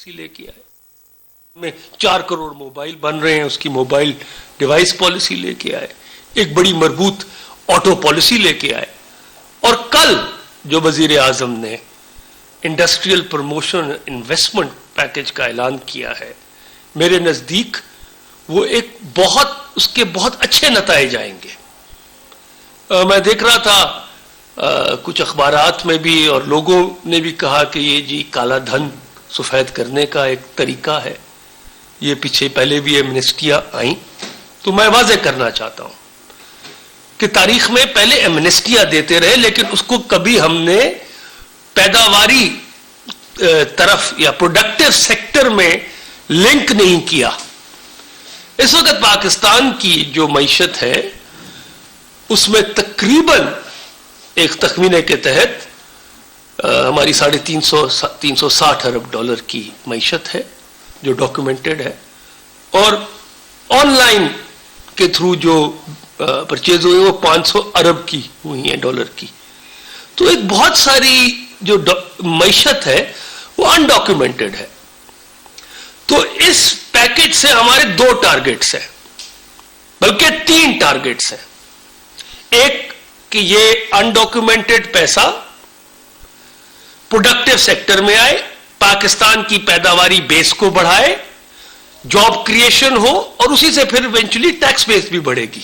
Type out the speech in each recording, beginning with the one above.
لے کے آئے, میں 4 کروڑ موبائل بن رہے ہیں, اس کی موبائل ڈیوائس پالیسی لے کے آئے, ایک بڑی مربوط آٹو پالیسی لے کے آئے. اور کل جو وزیر اعظم نے انڈسٹریل پروموشن انویسٹمنٹ پیکج کا اعلان کیا ہے, میرے نزدیک وہ ایک اس کے بہت اچھے نتائج آئیں گے. میں دیکھ رہا تھا کچھ اخبارات میں بھی اور لوگوں نے بھی کہا کہ یہ جی کالا دھن سفید کرنے کا ایک طریقہ ہے, یہ پیچھے پہلے بھی ایمنسٹیاں آئیں. تو میں واضح کرنا چاہتا ہوں کہ تاریخ میں پہلے ایمنسٹیاں دیتے رہے, لیکن اس کو کبھی ہم نے پیداواری طرف یا پروڈکٹیو سیکٹر میں لنک نہیں کیا. اس وقت پاکستان کی جو معیشت ہے اس میں تقریباً ایک تخمینے کے تحت ہماری 360 ارب ڈالر کی معیشت ہے جو ڈاکیومنٹڈ ہے, اور آن لائن کے تھرو جو پرچیز ہوئی وہ 500 ارب کی ہوئی ہیں ڈالر کی. تو ایک بہت ساری جو معیشت ہے وہ انڈاکیومنٹڈ ہے. تو اس پیکج سے ہمارے 2 ٹارگٹس ہیں, بلکہ 3 ٹارگٹس ہیں. ایک کہ یہ انڈاکیومنٹڈ پیسہ پروڈکٹیو سیکٹر میں آئے, پاکستان کی پیداواری بیس کو بڑھائے, جاب کریشن ہو, اور اسی سے پھر ایونچولی ٹیکس بیس بھی بڑھے گی.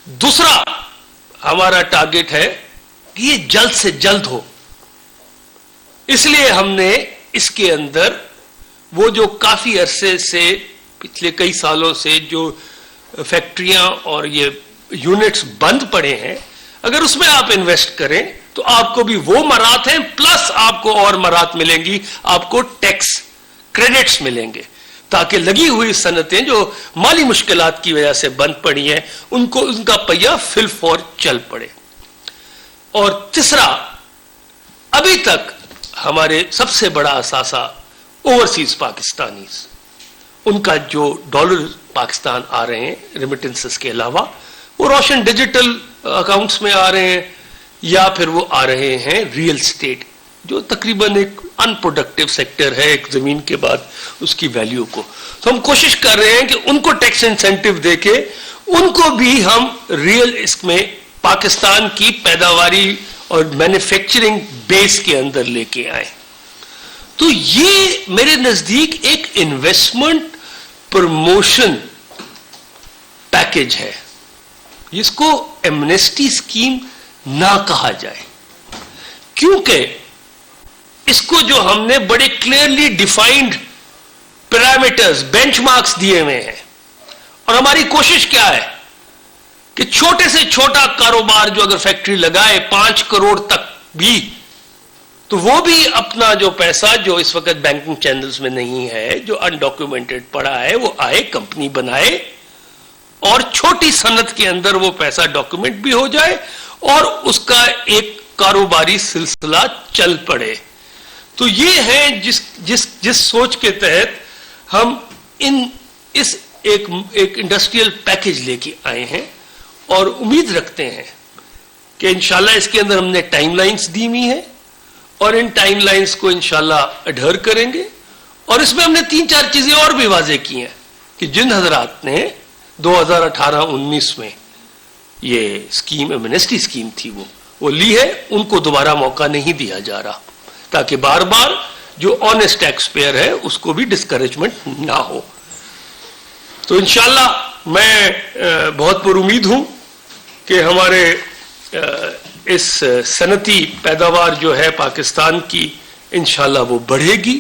دوسرا ہمارا ٹارگٹ ہے کہ یہ جلد سے جلد ہو. اس لیے ہم نے اس کے اندر وہ جو کافی عرصے سے پچھلے کئی سالوں سے جو فیکٹریاں اور یہ یونٹس بند پڑے ہیں, اگر اس میں آپ انویسٹ کریں تو آپ کو بھی وہ مرات ہیں, پلس آپ کو اور مرات ملیں گی, آپ کو ٹیکس کریڈٹس ملیں گے, تاکہ لگی ہوئی صنعتیں جو مالی مشکلات کی وجہ سے بند پڑی ہیں ان کا پہیہ فل فور چل پڑے. اور تیسرا, ابھی تک ہمارے سب سے بڑا اثاثہ اوورسیز پاکستانیز, ان کا جو ڈالر پاکستان آ رہے ہیں ریمیٹنسز کے علاوہ, وہ روشن ڈیجیٹل اکاؤنٹس میں آ رہے ہیں یا پھر وہ آ رہے ہیں ریئل اسٹیٹ, جو تقریباً ایک ان پروڈکٹیو سیکٹر ہے ایک زمین کے بعد اس کی ویلیو کو. تو ہم کوشش کر رہے ہیں کہ ان کو ٹیکس انسینٹیو دے کے ان کو بھی ہم ریئل اس میں پاکستان کی پیداواری اور مینوفیکچرنگ بیس کے اندر لے کے آئیں. تو یہ میرے نزدیک ایک انویسٹمنٹ پروموشن پیکج ہے, جس کو ایمنسٹی اسکیم نہ کہا جائے, کیونکہ اس کو جو ہم نے بڑے clearly defined parameters bench marks دیے ہوئے ہیں, اور ہماری کوشش کیا ہے کہ چھوٹے سے چھوٹا کاروبار جو اگر فیکٹری لگائے 5 کروڑ تک بھی, تو وہ بھی اپنا جو پیسہ جو اس وقت بینکنگ چینلز میں نہیں ہے, جو انڈاکیومنٹڈ پڑا ہے, وہ آئے کمپنی بنائے, اور چھوٹی صنعت کے اندر وہ پیسہ ڈاکیومنٹ بھی ہو جائے اور اس کا ایک کاروباری سلسلہ چل پڑے. تو یہ ہے جس سوچ کے تحت ہم اس ایک انڈسٹریل پیکج لے کے آئے ہیں, اور امید رکھتے ہیں کہ انشاءاللہ اس کے اندر ہم نے ٹائم لائنز دی ہوئی ہیں, اور ان ٹائم لائنز کو انشاءاللہ اڈھر کریں گے. اور اس میں ہم نے 3-4 چیزیں اور بھی واضح کی ہیں کہ جن حضرات نے 2018-19 میں یہ اسکیم ایمنسٹی اسکیم تھی وہ لی ہے, ان کو دوبارہ موقع نہیں دیا جا رہا, تاکہ بار بار جو آنیسٹ ٹیکس پیئر ہے اس کو بھی ڈسکریجمنٹ نہ ہو. تو انشاءاللہ میں بہت پر امید ہوں کہ ہمارے اس صنعتی پیداوار جو ہے پاکستان کی, انشاءاللہ وہ بڑھے گی,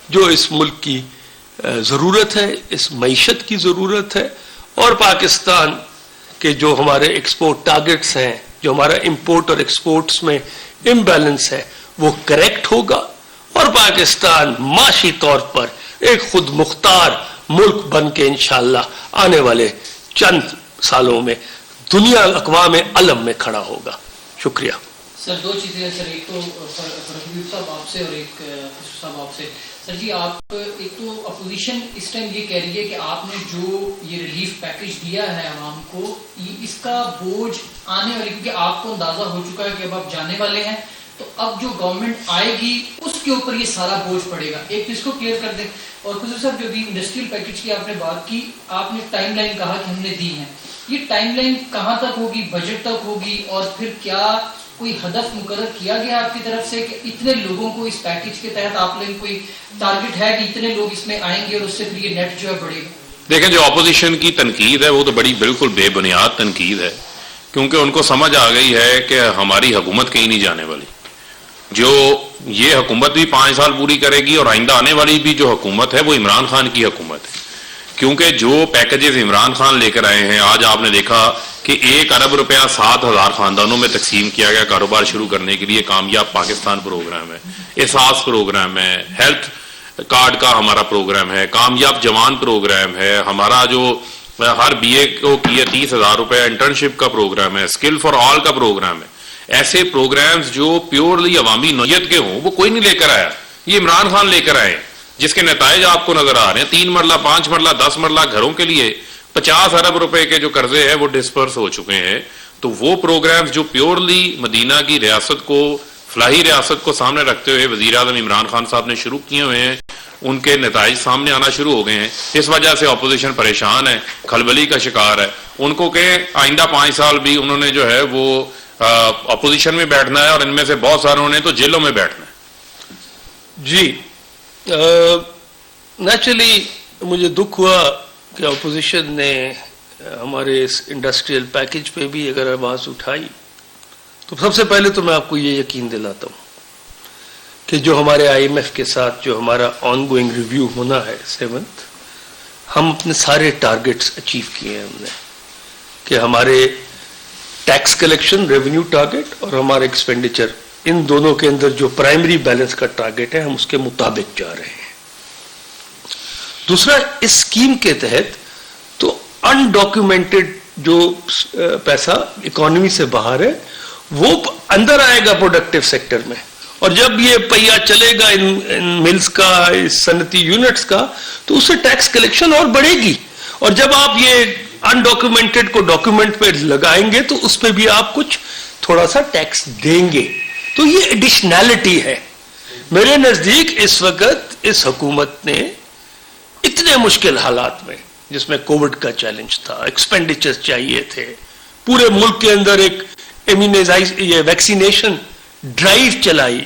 جو اس ملک کی ضرورت ہے, اس معیشت کی ضرورت ہے. اور پاکستان کے جو ہمارے ایکسپورٹ ٹارگٹس ہیں, جو ہمارا امپورٹ اور ایکسپورٹس میں امبیلنس ہے, وہ کریکٹ ہوگا, اور پاکستان معاشی طور پر ایک خود مختار ملک بن کے انشاءاللہ آنے والے چند سالوں میں دنیا اقوام علم میں کھڑا ہوگا. شکریہ. سر 2 چیزیں ہیں سر, ایک تو فرحت صاحب آپ سے اور ایک خسرو صاحب آپ سے. سر جی, آپ ایک تو اپوزیشن اس ٹائم یہ کہہ رہی ہے کہ آپ نے جو یہ ریلیف پیکج دیا ہے عوام کو, اس کا بوجھ آنے والے, کیونکہ آپ کو اندازہ ہو چکا ہے کہ اب آپ جانے والے ہیں, تو اب جو گورنمنٹ آئے گی اس کے اوپر یہ سارا بوجھ پڑے گا. ایک اس کو کلیئر کر دیں. اور خصوصاً صاحب جو بھی انڈسٹریل پیکج کی آپ نے بات کی, آپ نے ٹائم لائن کہا کہ ہم نے دی ہے, یہ ٹائم لائن کہاں تک ہوگی, بجٹ تک ہوگی, اور پھر کیا کوئی ہدف مقرر کیا گیا آپ کی طرف سے کہ اتنے لوگوں کو اس پیکج کے تحت آپ لوگ کوئی ٹارگٹ ہے کہ اتنے لوگ اس میں آئیں گے اور اس سے پھر یہ نیٹ جو ہے بڑھے گا؟ دیکھیں, جو اپوزیشن کی تنقید ہے وہ تو بڑی بالکل بے بنیاد تنقید ہے, کیونکہ ان کو سمجھ آ گئی ہے کہ ہماری حکومت کہیں نہیں جانے والی. جو یہ حکومت بھی 5 سال پوری کرے گی اور آئندہ آنے والی بھی جو حکومت ہے وہ عمران خان کی حکومت ہے, کیونکہ جو پیکجز عمران خان لے کر آئے ہیں, آج آپ نے دیکھا کہ 1 ارب روپیہ 7,000 خاندانوں میں تقسیم کیا گیا کاروبار شروع کرنے کے لیے. کامیاب پاکستان پروگرام ہے, احساس پروگرام ہے, ہیلتھ کارڈ کا ہمارا پروگرام ہے, کامیاب جوان پروگرام ہے, ہمارا جو ہر بی اے کو کیا 30,000 روپے انٹرنشپ کا پروگرام ہے, اسکل فار آل کا پروگرام ہے. ایسے پروگرامز جو پیورلی عوامی نوعیت کے ہوں وہ کوئی نہیں لے کر آیا, یہ عمران خان لے کر آئے, جس کے نتائج آپ کو نظر آ رہے ہیں. 3 مرلہ 5 مرلہ 10 مرلہ گھروں کے لیے 50 ارب روپے کے جو قرضے ہیں وہ ڈسپرس ہو چکے ہیں. تو وہ پروگرامز جو پیورلی مدینہ کی ریاست کو, فلاحی ریاست کو سامنے رکھتے ہوئے وزیر اعظم عمران خان صاحب نے شروع کیے ہوئے ہیں, ان کے نتائج سامنے آنا شروع ہو گئے ہیں. اس وجہ سے اپوزیشن پریشان ہے, کھلبلی کا شکار ہے. ان کو کہ آئندہ 5 سال بھی انہوں نے جو ہے وہ اپوزیشن میں بیٹھنا ہے, اور ان میں سے بہت ساروں نے تو جیلوں میں بیٹھنا ہے. جی, نیچرلی مجھے دکھ ہوا کہ اپوزیشن نے ہمارے اس انڈسٹریل پیکج پہ بھی اگر آواز اٹھائی, تو سب سے پہلے تو میں آپ کو یہ یقین دلاتا ہوں کہ جو ہمارے IMF کے ساتھ جو ہمارا آن گوئنگ ریویو ہونا ہے 7th, ہم اپنے سارے ٹارگٹس اچیو کیے ہیں. ہم نے کہ ہمارے ٹیکس کلیکشن ریونیو ٹارگٹ اور ہمارا ایکسپینڈیچر, ان دونوں کے اندر جو پرائمری بیلنس کا ٹارگٹ ہے ہم اس کے مطابق جا رہے ہیں. دوسرا, اس اسکیم کے تحت تو انڈاکیومنٹڈ جو پیسہ اکانومی سے باہر ہے وہ اندر آئے گا پروڈکٹیو سیکٹر میں, اور جب یہ پہیا چلے گا ان ملز کا, اس صنعتی یونٹس کا, تو اس سے ٹیکس کلیکشن اور بڑھے گی. اور جب آپ یہ انڈاکیومنٹڈ کو ڈاکیومنٹ پہ لگائیں گے تو اس پہ بھی آپ کچھ تھوڑا سا ٹیکس دیں گے. تو یہ ایڈیشنلٹی ہے. میرے نزدیک اس وقت اس حکومت نے اتنے مشکل حالات میں, جس میں کووڈ کا چیلنج تھا, ایکسپینڈیچر چاہیے تھے, پورے ملک کے اندر ایک یہ ویکسینیشن ڈرائیو چلائی.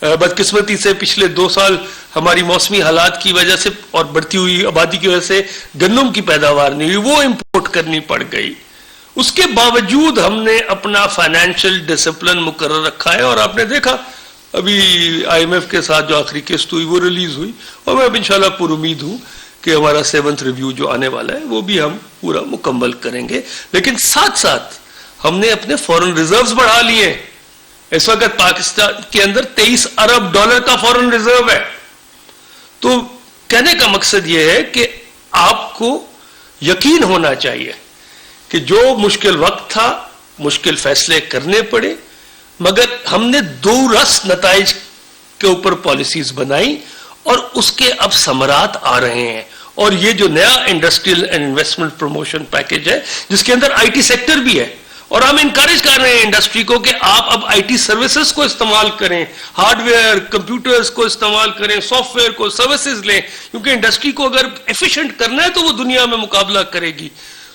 بدقسمتی سے پچھلے 2 سال ہماری موسمی حالات کی وجہ سے اور بڑھتی ہوئی آبادی کی وجہ سے گندم کی پیداوار نہیں ہوئی, وہ امپورٹ کرنی پڑ گئی. اس کے باوجود ہم نے اپنا فائنینشیل ڈسپلن مقرر رکھا ہے, اور آپ نے دیکھا ابھی IMF کے ساتھ جو آخری قسط ہوئی وہ ریلیز ہوئی, اور میں اب انشاءاللہ پر امید ہوں کہ ہمارا 7th ریویو جو آنے والا ہے وہ بھی ہم پورا مکمل کریں گے. لیکن ساتھ ساتھ ہم نے اپنے فورن ریزروز بڑھا لیے. اس وقت پاکستان کے اندر 23 ارب ڈالر کا فورن ریزرو ہے. تو کہنے کا مقصد یہ ہے کہ آپ کو یقین ہونا چاہیے کہ جو مشکل وقت تھا, مشکل فیصلے کرنے پڑے, مگر ہم نے 2 رس نتائج کے اوپر پالیسیز بنائی اور اس کے اب ثمرات آ رہے ہیں. اور یہ جو نیا industrial and investment promotion package ہے, جس کے اندر IT سیکٹر بھی ہے, اور ہم انکریج کر رہے ہیں انڈسٹری کو کہ آپ اب IT سروسز کو استعمال کریں, ہارڈ ویئر کمپیوٹرز کو استعمال کریں, سافٹ ویئر کو سروسز لیں, کیونکہ انڈسٹری کو اگر ایفیشینٹ کرنا ہے تو وہ دنیا میں مقابلہ کرے گی.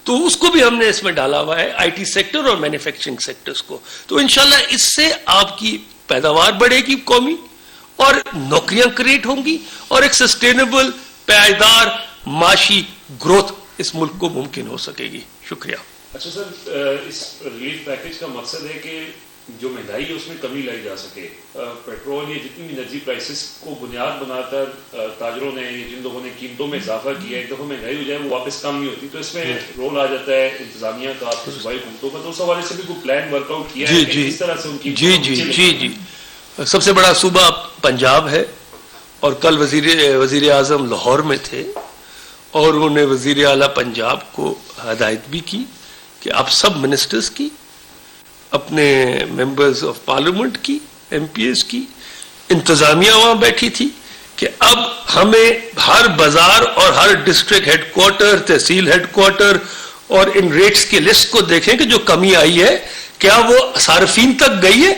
تو اس کو بھی ہم نے اس میں ڈالا ہوا ہے, IT سیکٹر اور مینوفیکچرنگ سیکٹرز کو. تو انشاءاللہ اس سے آپ کی پیداوار بڑھے گی قومی, اور نوکریاں کریٹ ہوں گی, اور ایک سسٹینیبل پائیدار معاشی گروتھ اس ملک کو ممکن ہو سکے گی. شکریہ. اچھا سر, اس ریلیف پیکج کا مقصد ہے کہ جو مہنگائی ہے اس میں کمی لائی جا سکے. پیٹرول یا جتنی بھی انرجی پرائسز کو بنیاد بنا کر تاجروں نے, جن لوگوں نے قیمتوں میں اضافہ کیا, ایک دفعہ مہنگائی ہو جائے وہ واپس کم نہیں ہوتی. تو اس میں رول آ جاتا ہے انتظامیہ کا, آپ کے صوبائی حکومتوں کا. تو اس حوالے سے بھی کوئی پلان ورک آؤٹ کیا ہے کہ کس طرح سے ان کی جی سب سے بڑا صوبہ پنجاب ہے, اور کل وزیر اعظم لاہور میں تھے, اور انہوں نے وزیر اعلیٰ پنجاب کو ہدایت بھی کی کہ آپ سب منسٹرز کی, اپنے ممبرز آف پارلیمنٹ کی, MPs کی, انتظامیہ وہاں بیٹھی تھی کہ اب ہمیں ہر بازار اور ہر ڈسٹرکٹ ہیڈ کوارٹر, تحصیل ہیڈ کوارٹر اور ان ریٹس کی لسٹ کو دیکھیں کہ جو کمی آئی ہے کیا وہ صارفین تک گئی ہے.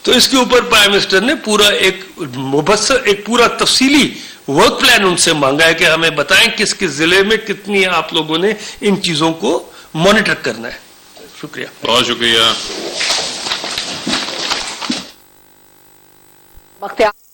تو اس کے اوپر پرائم منسٹر نے پورا ایک مبصر ایک پورا تفصیلی ورک پلان ان سے مانگا ہے کہ ہمیں بتائیں کس کس ضلع میں کتنی آپ لوگوں نے ان چیزوں کو مانیٹر کرنا ہے. شکریہ. بہت شکریہ. بختیار